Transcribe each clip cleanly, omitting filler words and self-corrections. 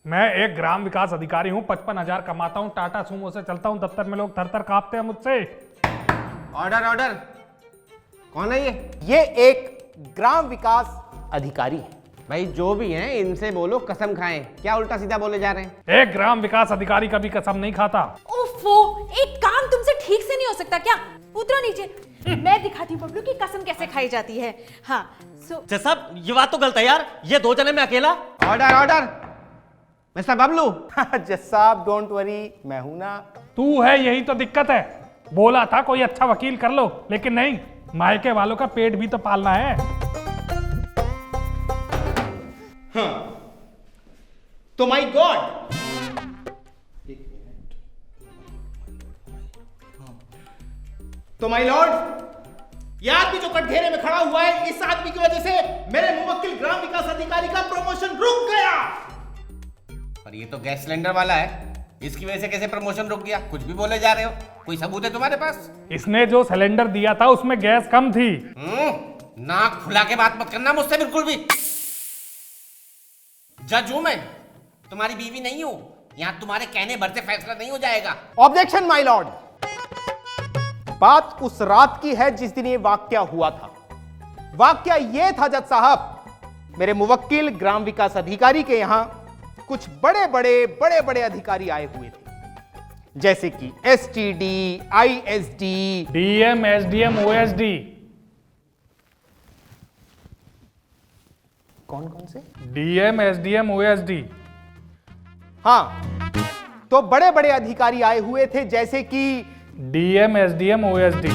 मैं एक ग्राम विकास अधिकारी हूँ, 55,000 कमाता हूँ, टाटा सुमो से चलता हूँ, दफ्तर में लोग थर थर कांपते हैं मुझसे। Order order. कौन है ये? ये एक ग्राम विकास अधिकारी है। भाई जो भी हैं इनसे बोलो कसम खाएं, क्या उल्टा सीधा बोले जा रहे हैं? एक ग्राम विकास अधिकारी कभी कसम नहीं खाता। ओफो, एक काम तुमसे ठीक से नहीं हो सकता क्या? उतरो नीचे, मैं दिखाती हूँ बबलू की कसम कैसे खाई जाती है। हाँ, जज साहब ये बात तो गलत है यार, ये 2 जने में अकेला। Order order. मिस्टर बबलू। जज साहब डोंट वरी, मैं हूं ना। तू है, यही तो दिक्कत है। बोला था कोई अच्छा वकील कर लो, लेकिन नहीं, मायके वालों का पेट भी तो पालना है। तो माय गॉड, तो माय लॉर्ड, ये आदमी जो कटघरे में खड़ा हुआ है, इस आदमी की वजह से मेरे मुवक्किल ग्राम विकास अधिकारी का प्रमोशन रुक गया। पर ये तो गैस सिलेंडर वाला है, इसकी वजह से कैसे प्रमोशन रुक गया? कुछ भी बोले जा रहे हो, कोई सबूत है तुम्हारे पास? इसने जो सिलेंडर दिया था उसमें गैस कम थी। नाक फुला के बात मत करना मुझसे बिल्कुल भी। जज हूं मैं, तुम्हारी बीवी नहीं हूं। यहां तुम्हारे कहने भर से फैसला नहीं हो जाएगा। Objection my Lord. बात उस रात की है जिस दिन ये वाकया हुआ था। वाकया ये था जज साहब, मेरे मुवक्किल ग्राम विकास अधिकारी के यहां कुछ बड़े बड़े अधिकारी आए हुए थे, जैसे कि STD, ISD, DM, SDM, OSD. कौन कौन से? DM, SDM, OSD. हाँ, तो बड़े बड़े अधिकारी आए हुए थे, जैसे कि डीएम, एसडीएम, ओएसडी।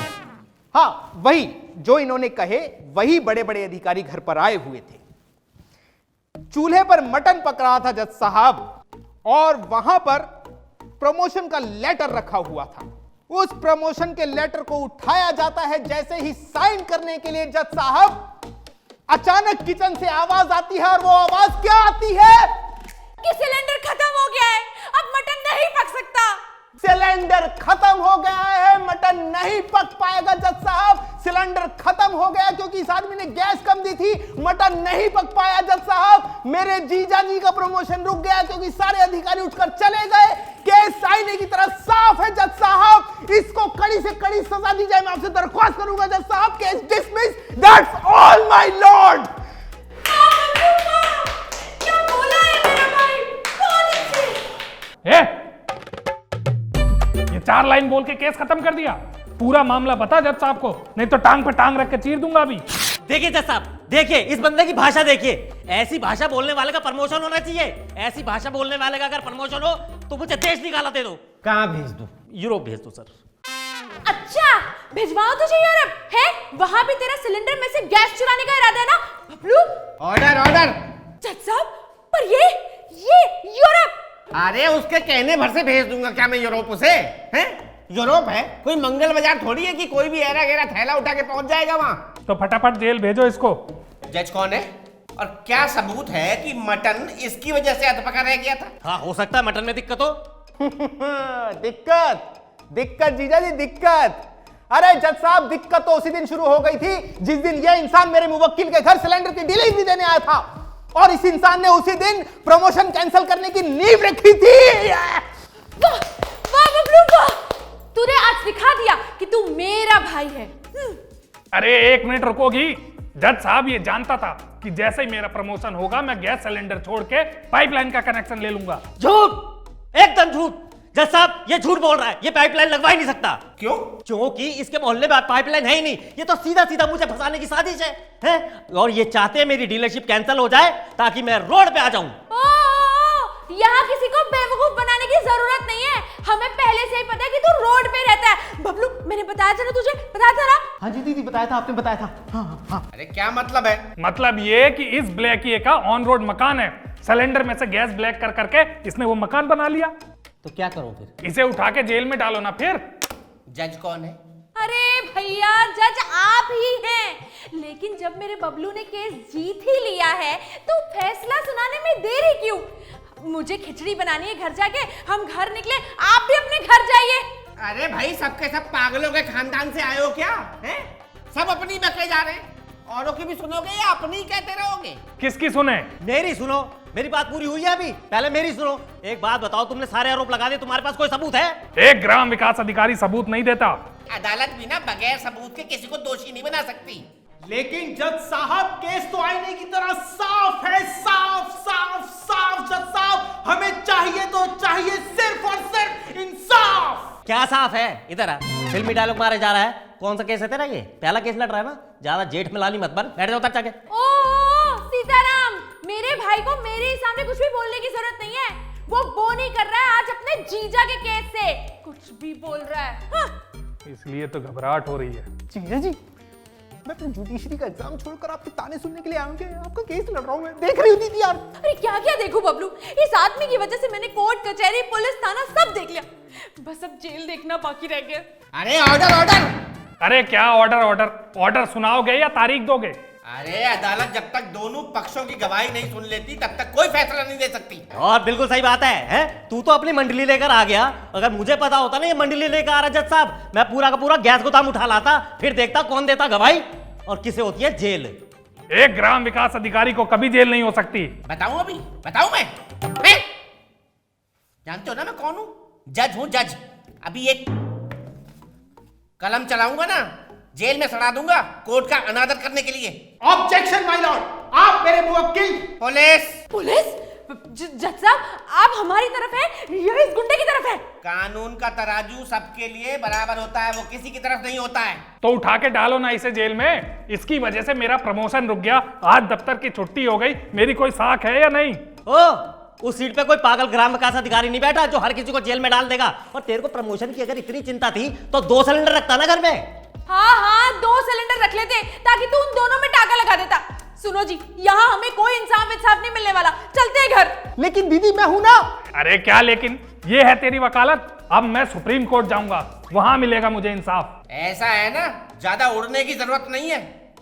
हाँ, वही जो इन्होंने कहे, वही बड़े बड़े अधिकारी घर पर आए हुए थे। चूल्हे पर मटन पक रहा था जज साहब, और वहां पर प्रमोशन का लेटर रखा हुआ था। उस प्रमोशन के लेटर को उठाया जाता है, जैसे ही साइन करने के लिए जज साहब, अचानक किचन से आवाज आती है, और वो आवाज क्या आती है कि सिलेंडर खत्म हो गया है, अब मटन नहीं पक सकता। सिलेंडर खत्म हो गया है, मटन नहीं पक पाएगा जज साहब। सिलेंडर खत्म हो गया क्योंकि इस आदमी ने गैस कम दी थी, मटन नहीं पक पाया जज साहब। मेरे जीजा जी का प्रमोशन रुक गया क्योंकि सारे अधिकारी उठकर चले गए। केस आईने की तरह साफ है जज साहब, इसको कड़ी से कड़ी सजा दी जाए। मैं आपसे दरख्वास्त करूंगा जज साहब, case dismiss. That's all my Lord. क्या बोला है मेरा भाई? बहुत अच्छे। ये 4 लाइन बोल के केस खत्म कर दिया। पूरा मामला बता जज साहब को, नहीं तो टांग पे टांग रख के चीर दूंगा अभी। देखिए जज साहब, देखिए इस बंदे की भाषा देखिए। ऐसी भाषा बोलने वाले का प्रमोशन होना चाहिए। ऐसी भाषा बोलने वाले का अगर प्रमोशन हो तो मुझे देश निकाला दे दो। कहां भेज दो? यूरोप भेज दो सर। अच्छा, भिजवाओ तुझे यूरोप है? वहां भी तेरा सिलेंडर में से गैस चुराने का इरादा है ना बबलू? Order order. जज साहब, पर ये यूरोप। अरे उसके कहने भर से भेज दूंगा क्या मैं यूरोप उसे? हैं? यूरोप है कोई मंगल बाजार थोड़ी है कि कोई भी ऐरा गैरा थैला उठा के पहुंच जाएगा वहां। तो फटाफट जेल भेजो इसको। जज कौन है और क्या सबूत है कि मटन इसकी वजह से अधपका रह गया था? हाँ, हो सकता है मटन में दिक्कत हो। दिक्कत जीजा जी, दिक्कत। अरे जज साहब, दिक्कत तो उसी दिन शुरू हो गई थी जिस दिन यह इंसान मेरे मुवक्किल के घर सिलेंडर की डिलीवरी देने आया था, और इस इंसान ने उसी दिन प्रमोशन कैंसिल करने की नींव रखी थी। वाह वाह बबलू वाह, तूने आज दिखा दिया कि तू मेरा भाई है। अरे 1 मिनट रुकोगी? जज साहब ये जानता था कि जैसे ही मेरा प्रमोशन होगा मैं गैस सिलेंडर छोड़ के पाइपलाइन का कनेक्शन ले लूंगा। झूठ, एकदम झूठ। जज साहब ये झूठ बोल रहा है, ये पाइपलाइन लगवा ही नहीं सकता। क्यों? क्योंकि इसके मोहल्ले में पाइपलाइन है ही नहीं। ये तो सीधा सीधा मुझे फंसाने की साजिश है? और ये चाहते हैं मेरी डीलरशिप कैंसिल हो जाए ताकि मैं रोड पे आ जाऊं। यहाँ किसी को बेवकूफ बनाने की जरूरत नहीं है, हमें पहले से ही पता है कि तू रोड पे रहता है। बबलू, मैंने बताया था ना तुझे, बताया था ना? हाँ जी दीदी, बताया था, आपने बताया था। हाँ। अरे क्या मतलब है? मतलब ये कि इस ब्लैकिए का ऑन रोड मकान है, सिलेंडर में से गैस ब्लैक कर करके इसने वो मकान बना लिया। तो क्या करूं फिर? इसे उठा के जेल में डालो ना फिर। जज कौन है? अरे भैया, जज आप ही हैं। लेकिन जब मेरे बबलू ने केस जीत ही लिया है तो फैसला सुनाने में देरी क्यों? मुझे खिचड़ी बनानी है घर जाके, हम घर निकले, आप भी अपने घर जाइए। अरे भाई सबके सब पागलों के खानदान से आए हो क्या? हैं? सब अपनी बके जा रहे हैं, औरों की भी सुनोगे या अपनी कहते रहोगे? किसकी सुने? मेरी सुनो। मेरी बात पूरी हुई है अभी? पहले मेरी सुनो। एक बात बताओ, तुमने सारे आरोप लगा दिए, तुम्हारे पास कोई सबूत है? एक ग्राम विकास अधिकारी सबूत नहीं देता। अदालत भी ना बगैर सबूत के किसी को दोषी नहीं बना सकती। लेकिन जज साहब केस तो आईने की तरह साफ है, साफ साफ साफ जज साहब। हमें चाहिए तो चाहिए सिर्फ और सिर्फ इंसाफ। क्या साफ है? इधर आ, फिल्मी डायलॉग मारे जा रहा है। कौन सा केस है तेरा? ये पहला केस लड़ रहा है ना? ज्यादा जेठ में लानी मत बन, बैठ जाओ उतर जाके। ओ सीताराम, मेरे भाई को मेरे सामने कुछ भी बोलने की जरूरत नहीं है। वो नहीं कर रहा है आज अपने जीजा के केस से, कुछ भी बोल रहा है। हाँ। इसलिए तो घबराहट हो रही है। जीजा जी, मैं अपने जुडिशरी का एग्जाम छोड़कर आपके ताने सुनने के लिए आऊंगा। आपका केस लड़ रहा हूं मैं। देख रही होती थी यार। अरे क्या क्या देखो बबलू, इस आदमी की वजह से मैंने कोर्ट कचहरी पुलिस थाना सब देख लिया, बस अब जेल देखना बाकी रह गया। अरे ऑर्डर ऑर्डर। अरे क्या ऑर्डर ऑर्डर? ऑर्डर सुनाओगे या तारीख दोगे? अरे अदालत जब तक दोनों पक्षों की गवाही नहीं सुन लेती तब तक कोई फैसला नहीं दे सकती। और बिल्कुल सही बात है, हैं? तू तो अपनी मंडली लेकर आ गया। अगर मुझे पता होता ना ये मंडली लेकर आ रहा जज साहब, मैं पूरा का पूरा गैस गोदाम उठा लाता, फिर देखता कौन देता गवाही और किसे होती है जेल। एक ग्राम विकास अधिकारी को कभी जेल नहीं हो सकती। बताऊं अभी? बताऊं मैं? जानते हो ना मैं कौन हूं? जज हूं जज। अभी एक कलम चलाऊंगा ना, जेल में सड़ा दूंगा कोर्ट का अनादर करने के लिए। ऑब्जेक्शन माय लॉर्ड, आप मेरे मुवक्किल। Police police? जज साहब, आप हमारी तरफ है या इस गुंडे की तरफ है? कानून का तराजू सबके लिए बराबर होता है, वो किसी की तरफ नहीं होता है। तो उठा के डालो ना इसे जेल में। इसकी वजह से मेरा प्रमोशन रुक गया, आज दफ्तर की छुट्टी हो गई। मेरी कोई साख है या नहीं? उस सीट पे कोई पागल ग्राम विकास अधिकारी नहीं बैठा जो हर किसी को जेल में डाल देगा। और तेरे को प्रमोशन की अगर इतनी चिंता थी तो 2 सिलेंडर रखता ना घर में। हाँ 2 सिलेंडर रख लेते ताकि तू उन दोनों में टाका लगा देता। सुनो जी, यहाँ हमें कोई इंसाफ इंसाफ नहीं मिलने वाला, चलते हैं घर। लेकिन दीदी मैं हूं ना। अरे क्या लेकिन? ये है तेरी वकालत। अब मैं सुप्रीम कोर्ट जाऊंगा, वहां मिलेगा मुझे इंसाफ। ऐसा है ना, ज्यादा उड़ने की जरूरत नहीं है,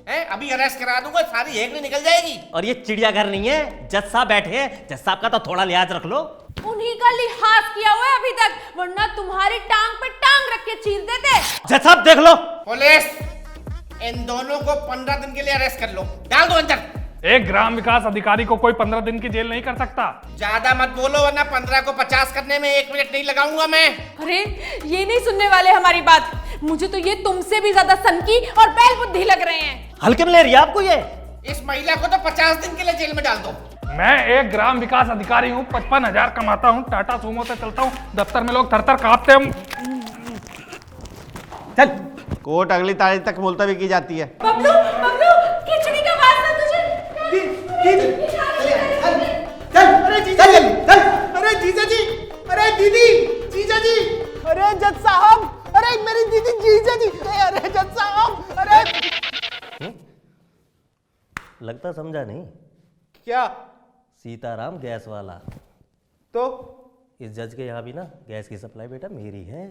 अभी अरेस्ट करा दूंगा, सारी हेकड़ी निकल जाएगी। और ये चिड़ियाघर नहीं है, जज साहब बैठे हैं, जज साहब का तो थोड़ा लिहाज रख लो। उन्हीं का लिहाज किया हुआ है अभी तक, वरना तुम्हारी टांग पे टांग रख के चीर देते। जज साहब देख लो। पुलिस, इन दोनों को 15 दिन के लिए अरेस्ट कर लो, डाल दो अंदर। एक ग्राम विकास अधिकारी को कोई 15 दिन की जेल नहीं कर सकता। ज्यादा मत बोलो वरना 15 को 50 करने में 1 मिनट नहीं लगाऊंगा मैं। अरे ये नहीं सुनने वाले हमारी बात। मुझे तो ये तुमसे भी ज्यादा सनकी और बैल बुद्धि लग रहे हैं। हल्के में ले रही है आपको ये? इस महिला को तो 50 दिन के लिए जेल में डाल दो। मैं एक ग्राम विकास अधिकारी हूँ, 55,000 कमाता हूँ, टाटा सूमो से चलता हूँ, दफ्तर में लोग थर-थर कांपते हैं। चल, कोर्ट अगली तारीख तक मुलतवी की जाती है। बबलू बबलू, खिचड़ी का वास्ता तुझे। चल, अरे जीजा जी, चल, अरे जीजा जी, अरे दीदी, जीजा जी, अरे जज साहब, अरे मेरी दीदी जीजा जी, अरे जज साहब, अरे लगता समझा नहीं। क्या? सीताराम गैस वाला। तो इस जज के यहाँ भी ना गैस की सप्लाई बेटा मेरी है।